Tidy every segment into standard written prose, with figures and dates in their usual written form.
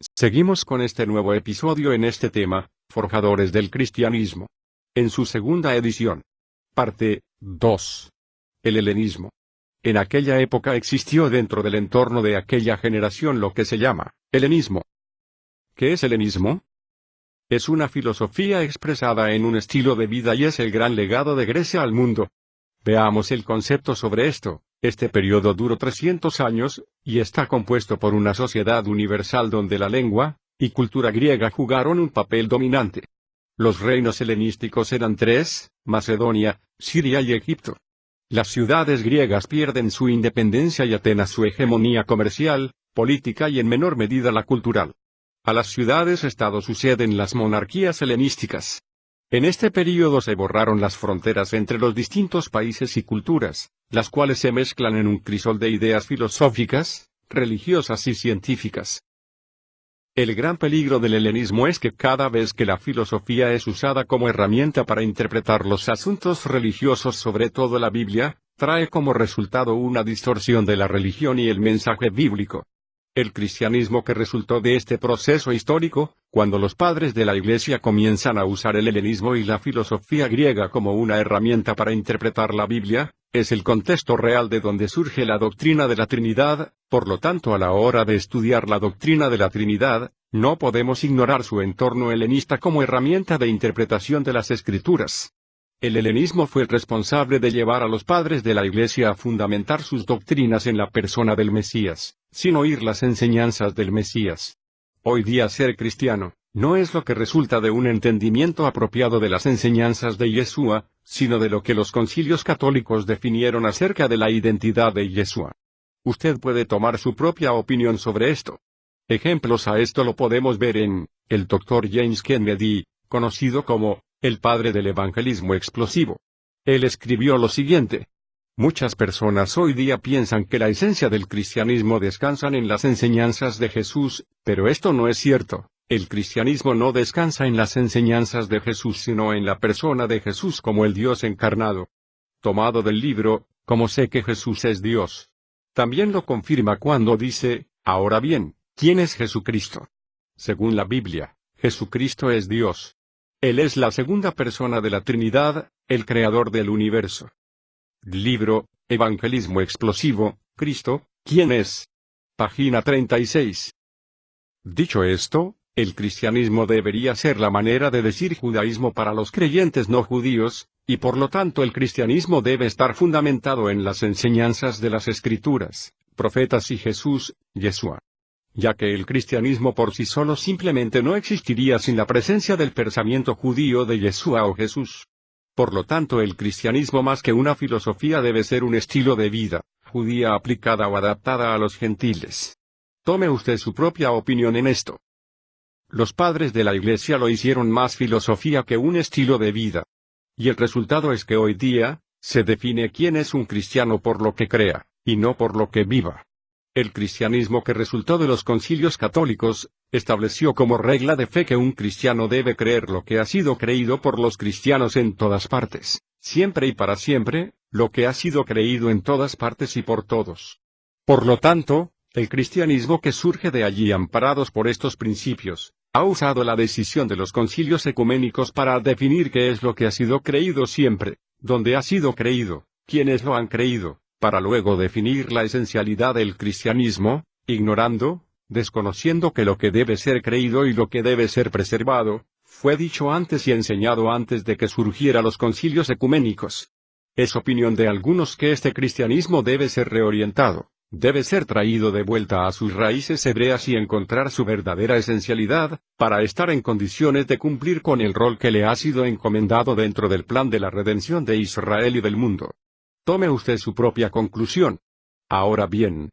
Seguimos con este nuevo episodio en este tema, Forjadores del Cristianismo. En su segunda edición. Parte 2. El helenismo. En aquella época existió dentro del entorno de aquella generación lo que se llama helenismo. ¿Qué es helenismo? Es una filosofía expresada en un estilo de vida y es el gran legado de Grecia al mundo. Veamos el concepto sobre esto. Este periodo duró 300 años, y está compuesto por una sociedad universal donde la lengua y cultura griega jugaron un papel dominante. Los reinos helenísticos eran tres: Macedonia, Siria y Egipto. Las ciudades griegas pierden su independencia y Atenas su hegemonía comercial, política y en menor medida la cultural. A las ciudades-estado suceden las monarquías helenísticas. En este período se borraron las fronteras entre los distintos países y culturas, las cuales se mezclan en un crisol de ideas filosóficas, religiosas y científicas. El gran peligro del helenismo es que cada vez que la filosofía es usada como herramienta para interpretar los asuntos religiosos, sobre todo la Biblia, trae como resultado una distorsión de la religión y el mensaje bíblico. El cristianismo que resultó de este proceso histórico, cuando los padres de la Iglesia comienzan a usar el helenismo y la filosofía griega como una herramienta para interpretar la Biblia, es el contexto real de donde surge la doctrina de la Trinidad. Por lo tanto, a la hora de estudiar la doctrina de la Trinidad, no podemos ignorar su entorno helenista como herramienta de interpretación de las Escrituras. El helenismo fue el responsable de llevar a los padres de la Iglesia a fundamentar sus doctrinas en la persona del Mesías, sin oír las enseñanzas del Mesías. Hoy día ser cristiano no es lo que resulta de un entendimiento apropiado de las enseñanzas de Yeshua, sino de lo que los concilios católicos definieron acerca de la identidad de Yeshua. Usted puede tomar su propia opinión sobre esto. Ejemplos a esto lo podemos ver en el Dr. James Kennedy, conocido como el padre del evangelismo explosivo. Él escribió lo siguiente: muchas personas hoy día piensan que la esencia del cristianismo descansa en las enseñanzas de Jesús, pero esto no es cierto. El cristianismo no descansa en las enseñanzas de Jesús, sino en la persona de Jesús como el Dios encarnado. Tomado del libro, ¿Cómo sé que Jesús es Dios? También lo confirma cuando dice: ahora bien, ¿quién es Jesucristo? Según la Biblia, Jesucristo es Dios. Él es la segunda persona de la Trinidad, el creador del universo. Libro, Evangelismo explosivo, Cristo, ¿quién es? Página 36. Dicho esto, el cristianismo debería ser la manera de decir judaísmo para los creyentes no judíos, y por lo tanto el cristianismo debe estar fundamentado en las enseñanzas de las Escrituras, profetas y Jesús, Yeshua. Ya que el cristianismo por sí solo simplemente no existiría sin la presencia del pensamiento judío de Yeshua o Jesús. Por lo tanto, el cristianismo, más que una filosofía, debe ser un estilo de vida judía aplicada o adaptada a los gentiles. Tome usted su propia opinión en esto. Los padres de la Iglesia lo hicieron más filosofía que un estilo de vida. Y el resultado es que hoy día se define quién es un cristiano por lo que crea, y no por lo que viva. El cristianismo que resultó de los concilios católicos estableció como regla de fe que un cristiano debe creer lo que ha sido creído por los cristianos en todas partes, siempre y para siempre, lo que ha sido creído en todas partes y por todos. Por lo tanto, el cristianismo que surge de allí, amparados por estos principios, ha usado la decisión de los concilios ecuménicos para definir qué es lo que ha sido creído siempre, dónde ha sido creído, quiénes lo han creído, para luego definir la esencialidad del cristianismo, ignorando, desconociendo que lo que debe ser creído y lo que debe ser preservado, fue dicho antes y enseñado antes de que surgieran los concilios ecuménicos. Es opinión de algunos que este cristianismo debe ser reorientado, debe ser traído de vuelta a sus raíces hebreas y encontrar su verdadera esencialidad, para estar en condiciones de cumplir con el rol que le ha sido encomendado dentro del plan de la redención de Israel y del mundo. Tome usted su propia conclusión. Ahora bien,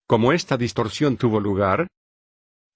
¿cómo esta distorsión tuvo lugar?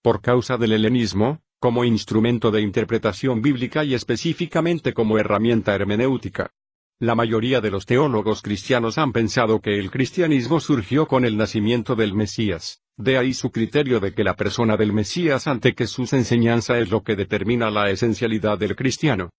Por causa del helenismo, como instrumento de interpretación bíblica y específicamente como herramienta hermenéutica. La mayoría de los teólogos cristianos han pensado que el cristianismo surgió con el nacimiento del Mesías, de ahí su criterio de que la persona del Mesías ante que sus enseñanzas es lo que determina la esencialidad del cristiano.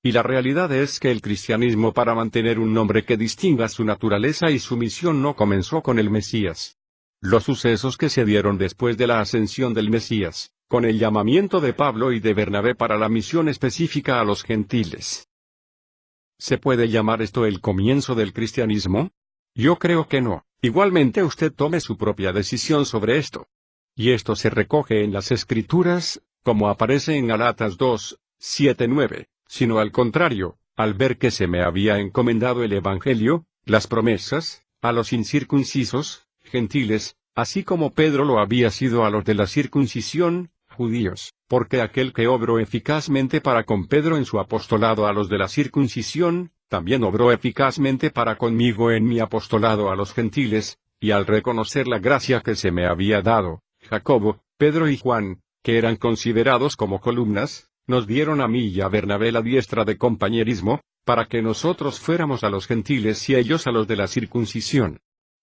Y la realidad es que el cristianismo, para mantener un nombre que distinga su naturaleza y su misión, no comenzó con el Mesías. Los sucesos que se dieron después de la ascensión del Mesías, con el llamamiento de Pablo y de Bernabé para la misión específica a los gentiles. ¿Se puede llamar esto el comienzo del cristianismo? Yo creo que no. Igualmente usted tome su propia decisión sobre esto. Y esto se recoge en las Escrituras, como aparece en Gálatas 2, 7, 9, sino al contrario, al ver que se me había encomendado el Evangelio, las promesas, a los incircuncisos, gentiles, así como Pedro lo había sido a los de la circuncisión, judíos, porque aquel que obró eficazmente para con Pedro en su apostolado a los de la circuncisión, también obró eficazmente para conmigo en mi apostolado a los gentiles, y al reconocer la gracia que se me había dado, Jacobo, Pedro y Juan, que eran considerados como columnas, nos dieron a mí y a Bernabé la diestra de compañerismo, para que nosotros fuéramos a los gentiles y ellos a los de la circuncisión.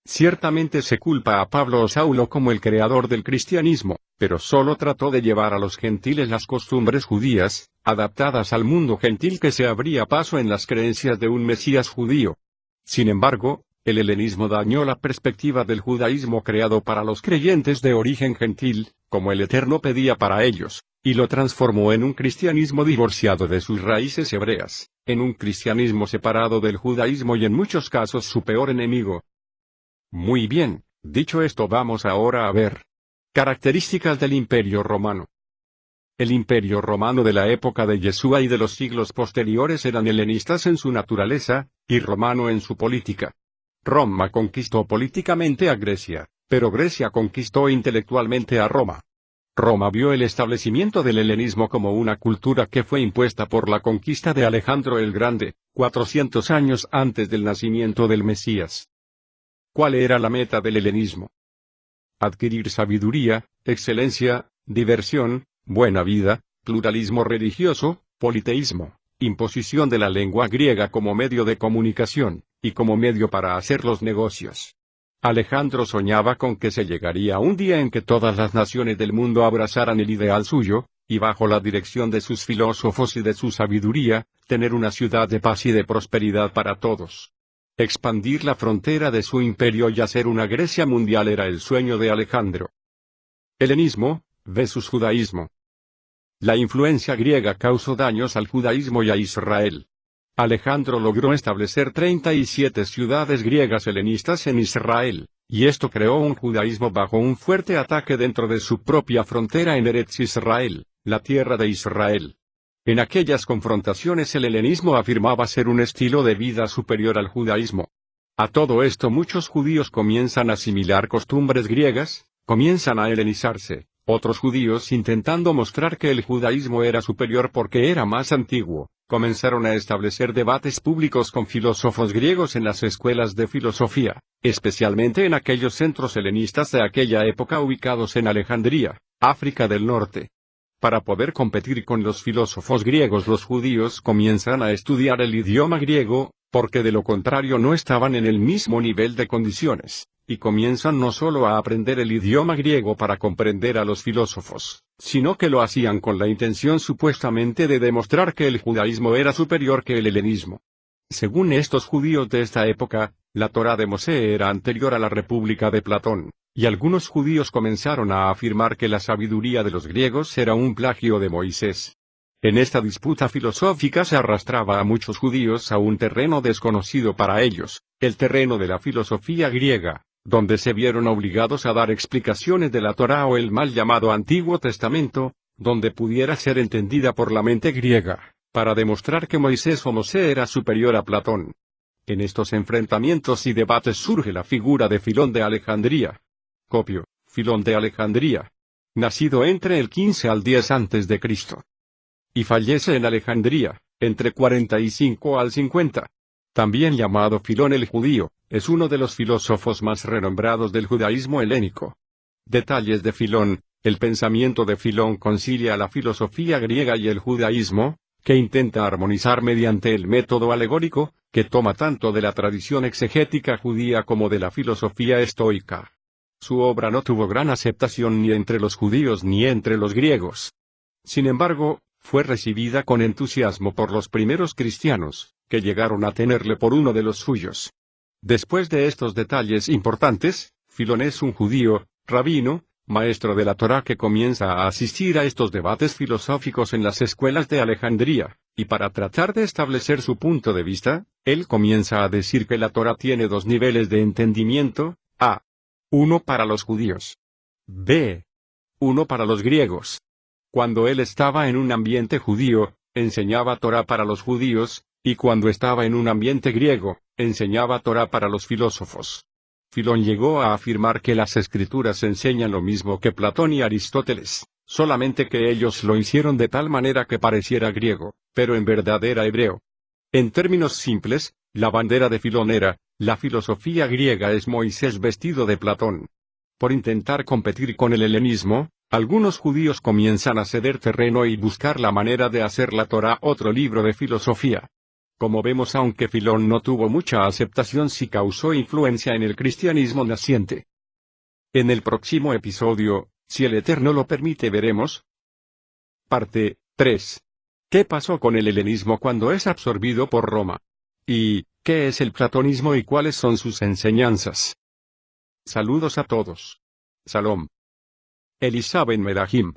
Ciertamente se culpa a Pablo o Saulo como el creador del cristianismo, pero solo trató de llevar a los gentiles las costumbres judías, adaptadas al mundo gentil que se abría paso en las creencias de un Mesías judío. Sin embargo, el helenismo dañó la perspectiva del judaísmo creado para los creyentes de origen gentil, como el Eterno pedía para ellos, y lo transformó en un cristianismo divorciado de sus raíces hebreas, en un cristianismo separado del judaísmo y en muchos casos su peor enemigo. Muy bien, dicho esto vamos ahora a ver características del Imperio Romano. El Imperio Romano de la época de Yeshua y de los siglos posteriores eran helenistas en su naturaleza, y romano en su política. Roma conquistó políticamente a Grecia, pero Grecia conquistó intelectualmente a Roma. Roma vio el establecimiento del helenismo como una cultura que fue impuesta por la conquista de Alejandro el Grande, 400 años antes del nacimiento del Mesías. ¿Cuál era la meta del helenismo? Adquirir sabiduría, excelencia, diversión, buena vida, pluralismo religioso, politeísmo, imposición de la lengua griega como medio de comunicación, y como medio para hacer los negocios. Alejandro soñaba con que se llegaría un día en que todas las naciones del mundo abrazaran el ideal suyo, y bajo la dirección de sus filósofos y de su sabiduría, tener una ciudad de paz y de prosperidad para todos. Expandir la frontera de su imperio y hacer una Grecia mundial era el sueño de Alejandro. Helenismo, versus judaísmo. La influencia griega causó daños al judaísmo y a Israel. Alejandro logró establecer 37 ciudades griegas helenistas en Israel, y esto creó un judaísmo bajo un fuerte ataque dentro de su propia frontera en Eretz Israel, la tierra de Israel. En aquellas confrontaciones el helenismo afirmaba ser un estilo de vida superior al judaísmo. A todo esto muchos judíos comienzan a asimilar costumbres griegas, comienzan a helenizarse, otros judíos intentando mostrar que el judaísmo era superior porque era más antiguo, comenzaron a establecer debates públicos con filósofos griegos en las escuelas de filosofía, especialmente en aquellos centros helenistas de aquella época ubicados en Alejandría, África del Norte. Para poder competir con los filósofos griegos, los judíos comienzan a estudiar el idioma griego, porque de lo contrario no estaban en el mismo nivel de condiciones, y comienzan no solo a aprender el idioma griego para comprender a los filósofos, sino que lo hacían con la intención supuestamente de demostrar que el judaísmo era superior que el helenismo. Según estos judíos de esta época, la Torá de Mosé era anterior a la República de Platón, y algunos judíos comenzaron a afirmar que la sabiduría de los griegos era un plagio de Moisés. En esta disputa filosófica se arrastraba a muchos judíos a un terreno desconocido para ellos, el terreno de la filosofía griega, donde se vieron obligados a dar explicaciones de la Torá o el mal llamado Antiguo Testamento, donde pudiera ser entendida por la mente griega, para demostrar que Moisés o Mosé era superior a Platón. En estos enfrentamientos y debates surge la figura de Filón de Alejandría. Copio, Filón de Alejandría. Nacido entre el 15 al 10 antes de Cristo. Y fallece en Alejandría, entre 45 al 50. También llamado Filón el judío, es uno de los filósofos más renombrados del judaísmo helénico. Detalles de Filón. El pensamiento de Filón concilia la filosofía griega y el judaísmo, que intenta armonizar mediante el método alegórico, que toma tanto de la tradición exegética judía como de la filosofía estoica. Su obra no tuvo gran aceptación ni entre los judíos ni entre los griegos. Sin embargo, fue recibida con entusiasmo por los primeros cristianos, que llegaron a tenerle por uno de los suyos. Después de estos detalles importantes, Filón es un judío, rabino, maestro de la Torá que comienza a asistir a estos debates filosóficos en las escuelas de Alejandría, y para tratar de establecer su punto de vista, él comienza a decir que la Torá tiene dos niveles de entendimiento, a. Uno para los judíos. B. Uno para los griegos. Cuando él estaba en un ambiente judío, enseñaba Torá para los judíos, y cuando estaba en un ambiente griego, enseñaba Torá para los filósofos. Filón llegó a afirmar que las escrituras enseñan lo mismo que Platón y Aristóteles, solamente que ellos lo hicieron de tal manera que pareciera griego, pero en verdad era hebreo. En términos simples, la bandera de Filón era, la filosofía griega es Moisés vestido de Platón. Por intentar competir con el helenismo, algunos judíos comienzan a ceder terreno y buscar la manera de hacer la Torá otro libro de filosofía. Como vemos, aunque Filón no tuvo mucha aceptación, sí causó influencia en el cristianismo naciente. En el próximo episodio, si el Eterno lo permite, veremos parte 3. ¿Qué pasó con el helenismo cuando es absorbido por Roma? ¿Y qué es el platonismo y cuáles son sus enseñanzas? Saludos a todos. Salom. Elisá ben Medahim.